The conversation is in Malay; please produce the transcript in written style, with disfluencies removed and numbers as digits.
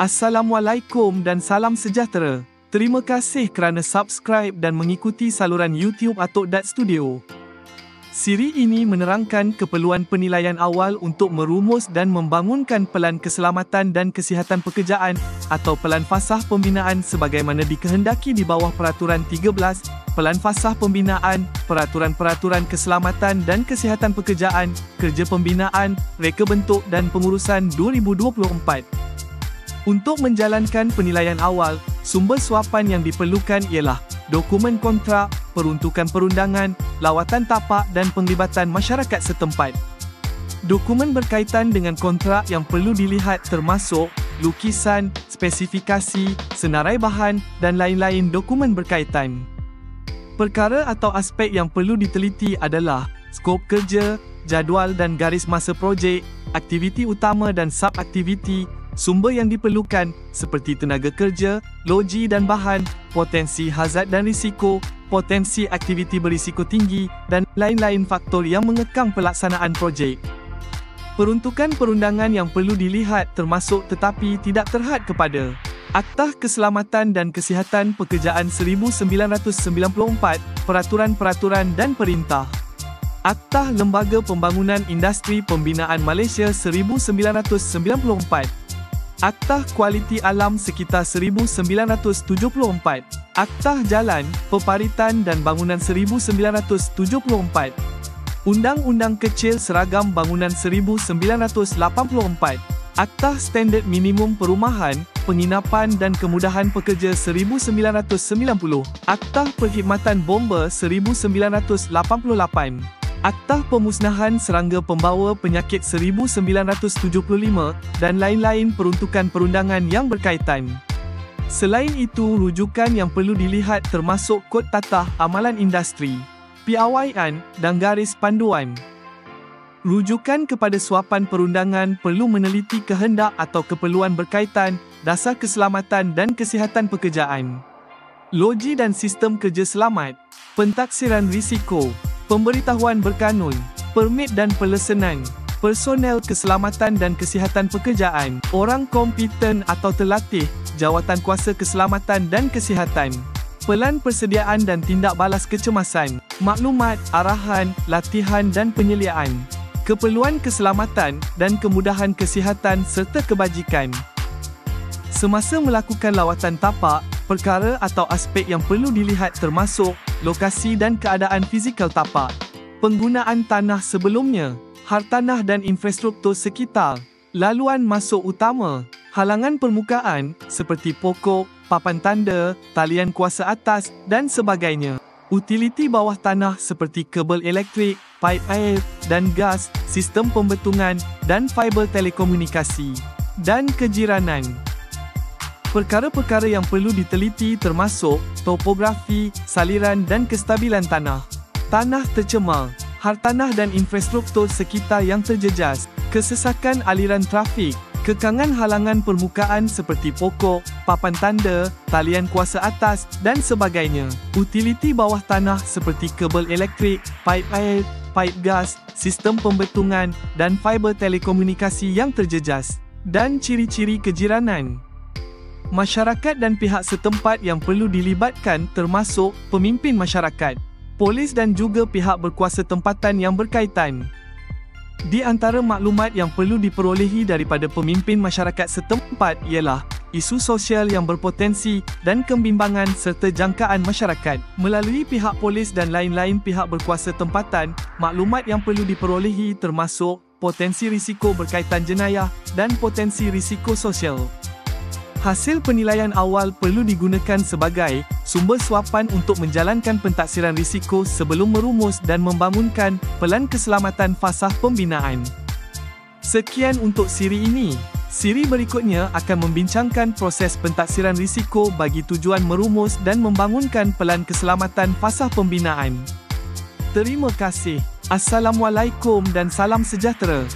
Assalamualaikum dan salam sejahtera. Terima kasih kerana subscribe dan mengikuti saluran YouTube Atok Dat Studio. Siri ini menerangkan keperluan penilaian awal untuk merumus dan membangunkan pelan keselamatan dan kesihatan pekerjaan atau pelan fasah pembinaan sebagaimana dikehendaki di bawah Peraturan 13, Pelan Fasah Pembinaan, Peraturan-Peraturan Keselamatan dan Kesihatan Pekerjaan, Kerja Pembinaan, Reka Bentuk dan Pengurusan 2024. Untuk menjalankan penilaian awal, sumber suapan yang diperlukan ialah dokumen kontrak, peruntukan perundangan, lawatan tapak dan penglibatan masyarakat setempat. Dokumen berkaitan dengan kontrak yang perlu dilihat termasuk lukisan, spesifikasi, senarai bahan dan lain-lain dokumen berkaitan. Perkara atau aspek yang perlu diteliti adalah skop kerja, jadual dan garis masa projek, aktiviti utama dan sub-aktiviti, sumber yang diperlukan seperti tenaga kerja, loji dan bahan, potensi hazard dan risiko, potensi aktiviti berisiko tinggi dan lain-lain faktor yang mengekang pelaksanaan projek. Peruntukan perundangan yang perlu dilihat termasuk tetapi tidak terhad kepada Aktah Keselamatan dan Kesihatan Pekerjaan 1994, Peraturan-Peraturan dan Perintah. Aktah Lembaga Pembangunan Industri Pembinaan Malaysia 1994. Aktah Kualiti Alam Sekitar 1974, Aktah Jalan, Peparitan dan Bangunan 1974, Undang-Undang Kecil Seragam Bangunan 1984, Aktah Standard Minimum Perumahan, Penginapan dan Kemudahan Pekerja 1990, Aktah Perkhidmatan Bomba 1988, Aktah Pemusnahan Serangga Pembawa Penyakit 1975 dan lain-lain peruntukan perundangan yang berkaitan. Selain itu, rujukan yang perlu dilihat termasuk Kod Tatah Amalan Industri, piawaian dan garis panduan. Rujukan kepada suapan perundangan perlu meneliti kehendak atau keperluan berkaitan, dasar keselamatan dan kesihatan pekerjaan, loji dan sistem kerja selamat, pentaksiran risiko, pemberitahuan berkanun, permit dan pelesenan, personel keselamatan dan kesihatan pekerjaan, orang kompeten atau terlatih, jawatan kuasa keselamatan dan kesihatan, pelan persediaan dan tindak balas kecemasan, maklumat, arahan, latihan dan penyeliaan, keperluan keselamatan dan kemudahan kesihatan serta kebajikan. Semasa melakukan lawatan tapak, perkara atau aspek yang perlu dilihat termasuk lokasi dan keadaan fizikal tapak, penggunaan tanah sebelumnya, hartanah dan infrastruktur sekitar, laluan masuk utama, halangan permukaan seperti pokok, papan tanda, talian kuasa atas dan sebagainya, utiliti bawah tanah seperti kabel elektrik, paip air dan gas, sistem pembetungan dan fiber telekomunikasi, dan kejiranan. Perkara-perkara yang perlu diteliti termasuk topografi, saliran dan kestabilan tanah, tanah tercemar, hartanah dan infrastruktur sekitar yang terjejas, kesesakan aliran trafik, kekangan halangan permukaan seperti pokok, papan tanda, talian kuasa atas dan sebagainya, utiliti bawah tanah seperti kabel elektrik, paip air, paip gas, sistem pembetungan dan fiber telekomunikasi yang terjejas, dan ciri-ciri kejiranan. Masyarakat dan pihak setempat yang perlu dilibatkan termasuk pemimpin masyarakat, polis dan juga pihak berkuasa tempatan yang berkaitan. Di antara maklumat yang perlu diperolehi daripada pemimpin masyarakat setempat ialah isu sosial yang berpotensi dan kebimbangan serta jangkaan masyarakat. Melalui pihak polis dan lain-lain pihak berkuasa tempatan, maklumat yang perlu diperolehi termasuk potensi risiko berkaitan jenayah dan potensi risiko sosial. Hasil penilaian awal perlu digunakan sebagai sumber suapan untuk menjalankan pentaksiran risiko sebelum merumus dan membangunkan pelan keselamatan fasah pembinaan. Sekian untuk siri ini. Siri berikutnya akan membincangkan proses pentaksiran risiko bagi tujuan merumus dan membangunkan pelan keselamatan fasah pembinaan. Terima kasih. Assalamualaikum dan salam sejahtera.